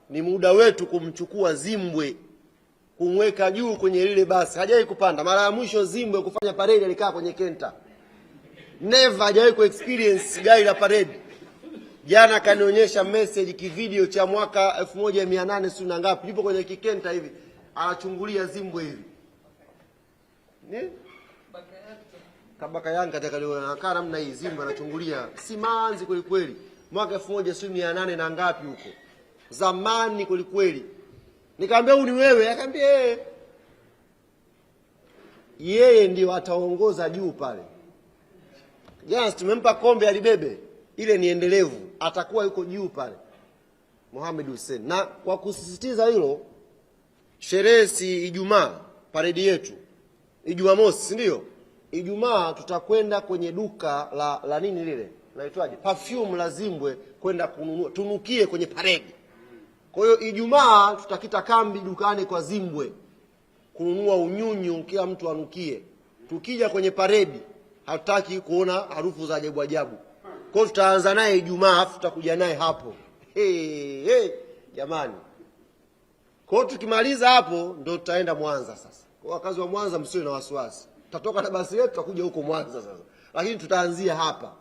ni muda wetu kumchukua Zimbwe, kumweka juu kwenye lile basi. Hajawahi kupanda. Mara ya mwisho Zimbwe kufanya parade alikaa kwenye Kenta. Never hajawahi ku experience gari la parade. Jana kanionyesha message kivideo cha mwaka 1800 sio na ngapi. Yupo kwenye Kikenta hivi. Anachungulia Zimbwe hivi. Ni? Kabaka Yanga atakaliona namna hii Zimbwe anachungulia. Simanzi kweli kweli. Mwaka 1800 na ngapi huko. Zamani kweli kweli. Nikamwambia huyu ni wewe, akaniambia yeye ndio ataongoza juu pale. Jana tumempa kombe alibebe. Ile ni endelevu, atakuwa yuko juu pale. Mohamed Hussein. Na kwa kusisitiza hilo, sherehe si Ijumaa, parade yetu. Ijumaa mosi, ndio? Ijumaa tutakwenda kwenye duka la nini lile? Naitwaje? Perfume la Zimbwe kwenda kununua. Tunukie kwenye parade. Kwa hiyo Ijumaa tutakita kambi dukani kwa Zimbwe kununua unyunyu kila mtu anukie. Tukija kwenye parade hatutaki kuona harufu za ajabu ajabu. Kwa hiyo tutaanza naye Ijumaa afu tutakuja naye hapo. Jamani. Kwa hiyo tukimaliza hapo ndio tutaenda Mwanza sasa. Kwa wakazi wa Mwanza msiwe na wasiwasi. Tutatoka na basi letu tutakuja huko Mwanza sasa. Lakini tutaanzia hapa.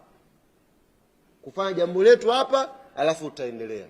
Kufanya jambo letu hapa alafu tutaendelea.